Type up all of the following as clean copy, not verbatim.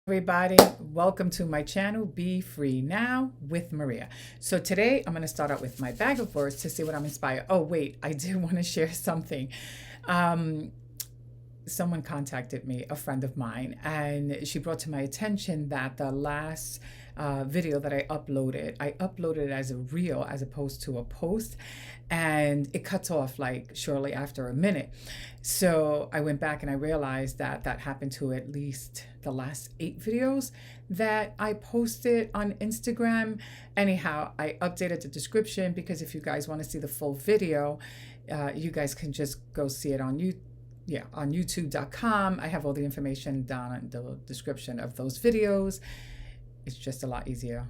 Everybody, welcome to my channel, Be Free Now with Maria. So today I'm going to start out with my bag of words to see what I'm inspired. Oh wait, I do want to share something. Someone contacted me, a friend of mine, and she brought to my attention that the last video that I uploaded it as a reel as opposed to a post, and it cuts off like shortly after a minute. So I went back and I realized that that happened to at least the last 8 videos that I posted on Instagram. Anyhow, I updated the description because if you guys want to see the full video, you guys can just go see it on YouTube. Yeah, on youtube.com. I have all the information down in the description of those videos. It's just a lot easier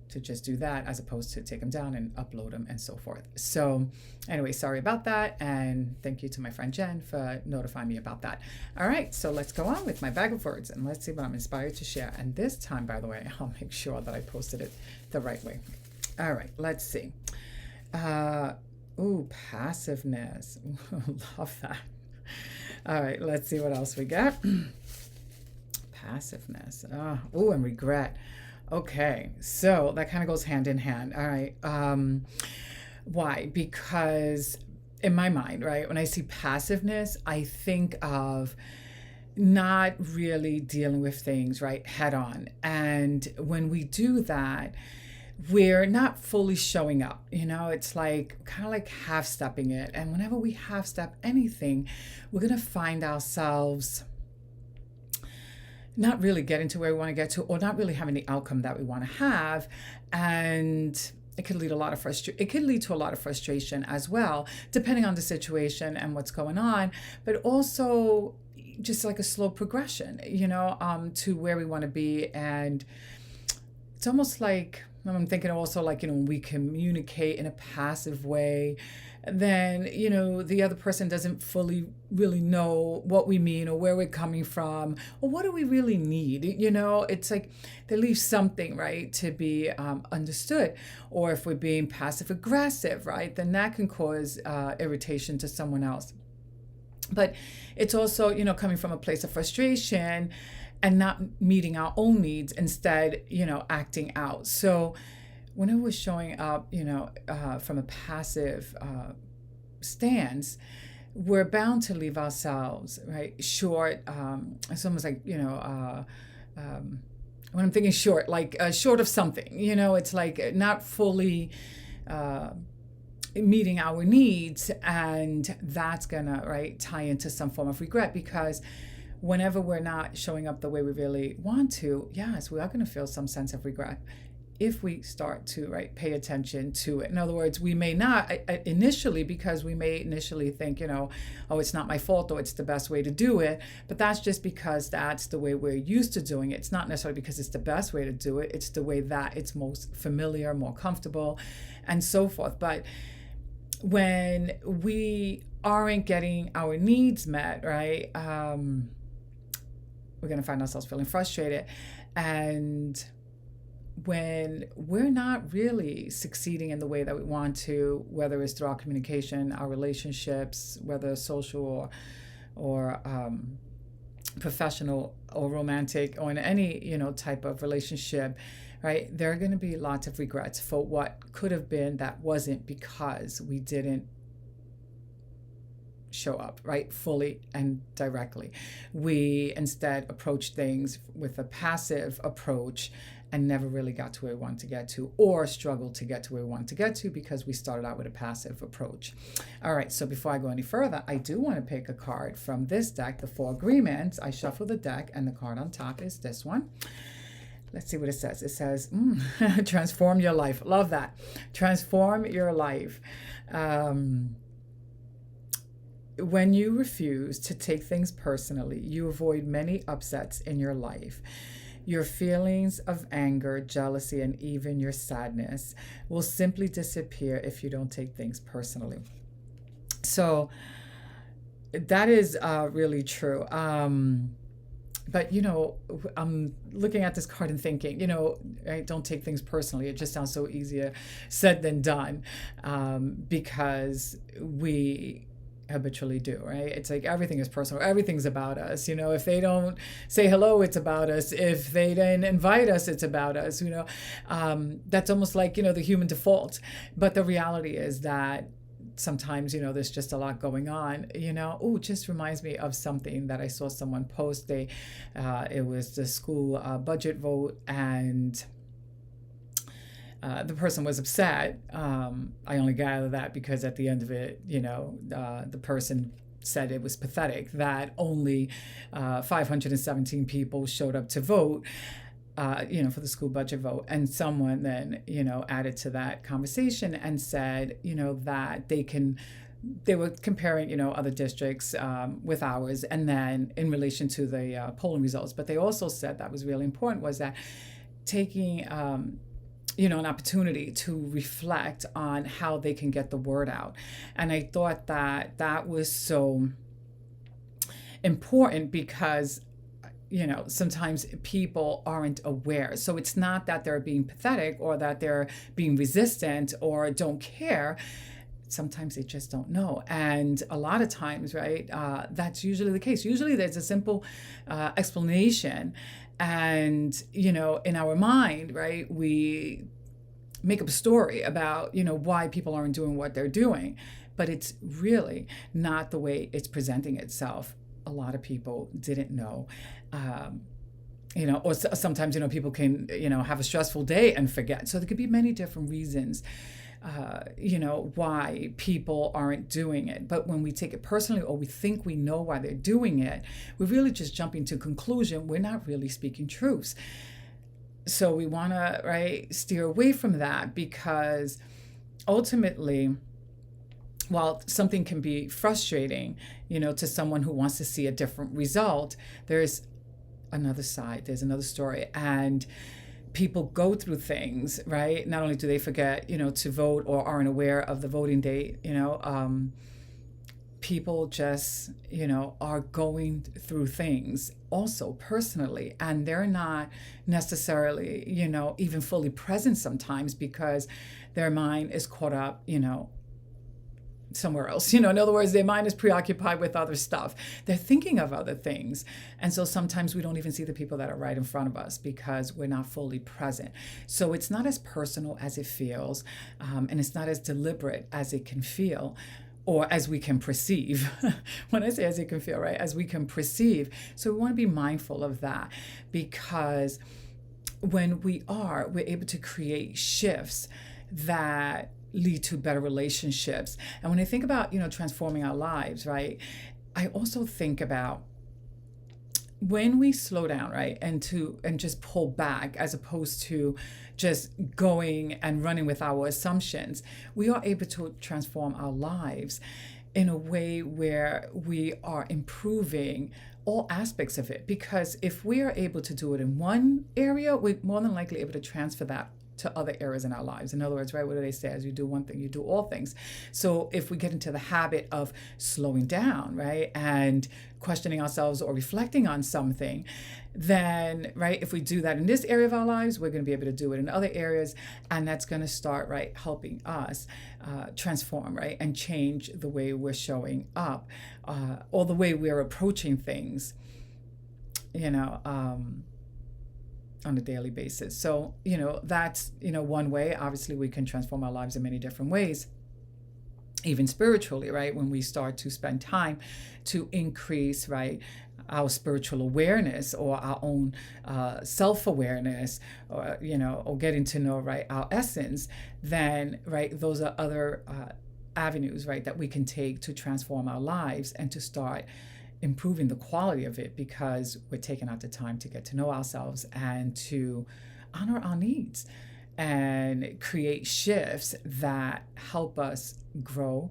to just do that as opposed to take them down and upload them and so forth. So anyway, sorry about that. And thank you to my friend Jen for notifying me about that. All right, so let's go on with my bag of words and let's see what I'm inspired to share. And this time, by the way, I'll make sure that I posted it the right way. All right, let's see. Passiveness. Love that. All right, let's see what else we got. Passiveness. And regret. Okay, so that kind of goes hand in hand. All right. Why? Because in my mind, right, when I see passiveness, I think of not really dealing with things, right, head on. And when we do that, we're not fully showing up. It's like kind of like half stepping it. And whenever we half step anything, we're going to find ourselves not really getting to where we want to get to, or not really having the outcome that we want to have. And it could lead to a lot of frustration as well, depending on the situation and what's going on, but also just like a slow progression, to where we want to be. And it's almost like, I'm thinking also like, when we communicate in a passive way, then, the other person doesn't fully really know what we mean or where we're coming from or what do we really need. It's like they leave something, right, to be understood. Or if we're being passive aggressive, right, then that can cause irritation to someone else. But it's also, coming from a place of frustration and not meeting our own needs, instead, acting out. So whenever we're showing up, from a passive stance, we're bound to leave ourselves, right, short. It's almost like, when I'm thinking short, like short of something, it's like not fully meeting our needs. And that's gonna, right, tie into some form of regret, because whenever we're not showing up the way we really want to, yes, we are going to feel some sense of regret if we start to, right, pay attention to it. In other words, we may not initially, because we may initially think, it's not my fault or it's the best way to do it. But that's just because that's the way we're used to doing it. It's not necessarily because it's the best way to do it. It's the way that it's most familiar, more comfortable, and so forth. But when we aren't getting our needs met, right, we're going to find ourselves feeling frustrated. And when we're not really succeeding in the way that we want to, whether it's through our communication, our relationships, whether social or professional or romantic, or in any, type of relationship, right, there are going to be lots of regrets for what could have been that wasn't, because we didn't show up, right, fully and directly. We instead approached things with a passive approach and never really got to where we wanted to get to, or struggled to get to where we wanted to get to because we started out with a passive approach. All right, so before I go any further, I do want to pick a card from this deck, the 4 Agreements. I shuffle the deck and the card on top is this one. Let's see what it says. It says, transform your life. Love that. Transform your life. When you refuse to take things personally, you avoid many upsets in your life. Your feelings of anger, jealousy, and even your sadness will simply disappear if you don't take things personally. So that is really true. But, I'm looking at this card and thinking, don't take things personally. It just sounds so easier said than done, because we habitually do, right? It's like everything is personal. Everything's about us. If they don't say hello, it's about us. If they didn't invite us, it's about us. That's almost like, the human default. But the reality is that sometimes, there's just a lot going on, it just reminds me of something that I saw someone post. It was the school budget vote, and the person was upset. I only gather that because at the end of it, the person said it was pathetic that only 517 people showed up to vote, for the school budget vote. And someone then, added to that conversation and said, that they were comparing, other districts with ours, and then in relation to the polling results. But they also said that was really important, was that taking, an opportunity to reflect on how they can get the word out. And I thought that was so important because sometimes people aren't aware. So it's not that they're being pathetic or that they're being resistant or don't care. Sometimes they just don't know. And a lot of times, right, that's usually the case. Usually there's a simple explanation. And, in our mind, right, we make up a story about, why people aren't doing what they're doing. But it's really not the way it's presenting itself. A lot of people didn't know. Or sometimes, people can, have a stressful day and forget. So there could be many different reasons, why people aren't doing it. But when we take it personally, or we think we know why they're doing it, we're really just jumping to conclusion. We're not really speaking truths. So we want to, right, steer away from that, because ultimately, while something can be frustrating, to someone who wants to see a different result, there's another side, there's another story. And people go through things, right? Not only do they forget, to vote or aren't aware of the voting date, people just, are going through things also personally, and they're not necessarily, even fully present sometimes because their mind is caught up, somewhere else. In other words, their mind is preoccupied with other stuff. They're thinking of other things. And so sometimes we don't even see the people that are right in front of us because we're not fully present. So it's not as personal as it feels, and it's not as deliberate as it can feel, or as we can perceive. When I say as it can feel, right, as we can perceive. So we want to be mindful of that, because when we're able to create shifts that lead to better relationships. And when I think about, transforming our lives, right, I also think about when we slow down, right, and just pull back as opposed to just going and running with our assumptions, we are able to transform our lives in a way where we are improving all aspects of it. Because if we are able to do it in one area, we're more than likely able to transfer that to other areas in our lives. In other words, right, what do they say? As you do one thing, you do all things. So if we get into the habit of slowing down, right, and questioning ourselves or reflecting on something, then, right, if we do that in this area of our lives, we're going to be able to do it in other areas. And that's going to start, right, helping us transform, right, and change the way we're showing up, or the way we're approaching things, on a daily basis. So, that's, one way. Obviously, we can transform our lives in many different ways, even spiritually, right? When we start to spend time to increase, right, our spiritual awareness, or our own self-awareness, or, or getting to know, right, our essence, then, right, those are other avenues, right, that we can take to transform our lives and to start improving the quality of it, because we're taking out the time to get to know ourselves and to honor our needs and create shifts that help us grow,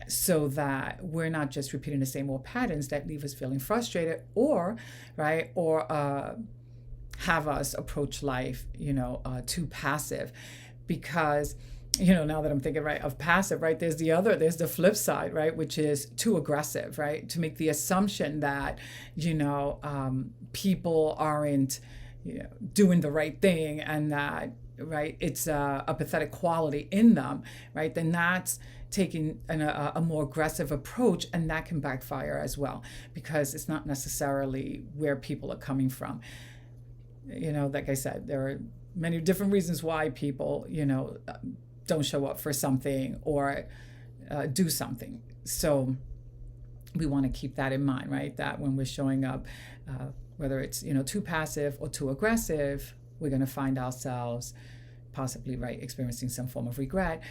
so that we're not just repeating the same old patterns that leave us feeling frustrated, or have us approach life, too passive. Because now that I'm thinking, right, of passive, right, there's the flip side, right, which is too aggressive, right, to make the assumption that, people aren't, doing the right thing, and that, right? It's a pathetic quality in them, right? Then that's taking a more aggressive approach, and that can backfire as well, because it's not necessarily where people are coming from. Like I said, there are many different reasons why people, don't show up for something or do something. So we want to keep that in mind, right? That when we're showing up, whether it's, too passive or too aggressive, we're going to find ourselves possibly, right, experiencing some form of regret.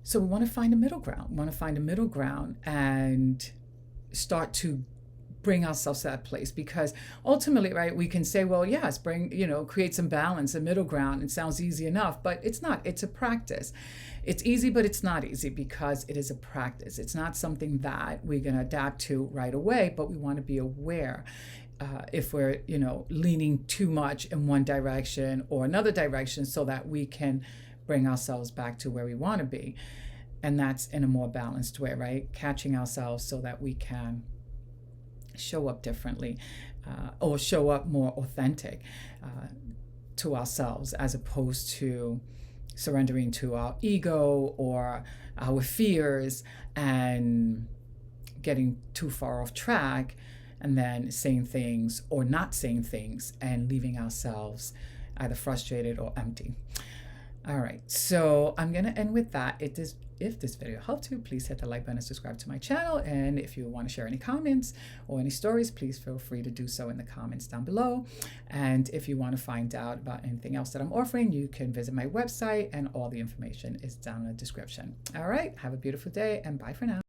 So we want to find a middle ground. We want to find a middle ground and start to bring ourselves to that place, because ultimately, right, we can say, well, yes, create some balance, a middle ground. It sounds easy enough, but it's not. It's a practice. It's easy, but it's not easy, because it is a practice. It's not something that we're going to adapt to right away, but we want to be aware if we're, leaning too much in one direction or another direction, so that we can bring ourselves back to where we want to be. And that's in a more balanced way, right? Catching ourselves so that we can show up differently, or show up more authentic to ourselves, as opposed to surrendering to our ego or our fears and getting too far off track, and then saying things or not saying things and leaving ourselves either frustrated or empty. All right, so I'm going to end with that. If this video helped you, please hit the like button and subscribe to my channel. And if you want to share any comments or any stories, please feel free to do so in the comments down below. And if you want to find out about anything else that I'm offering, you can visit my website, and all the information is down in the description. All right, have a beautiful day, and bye for now.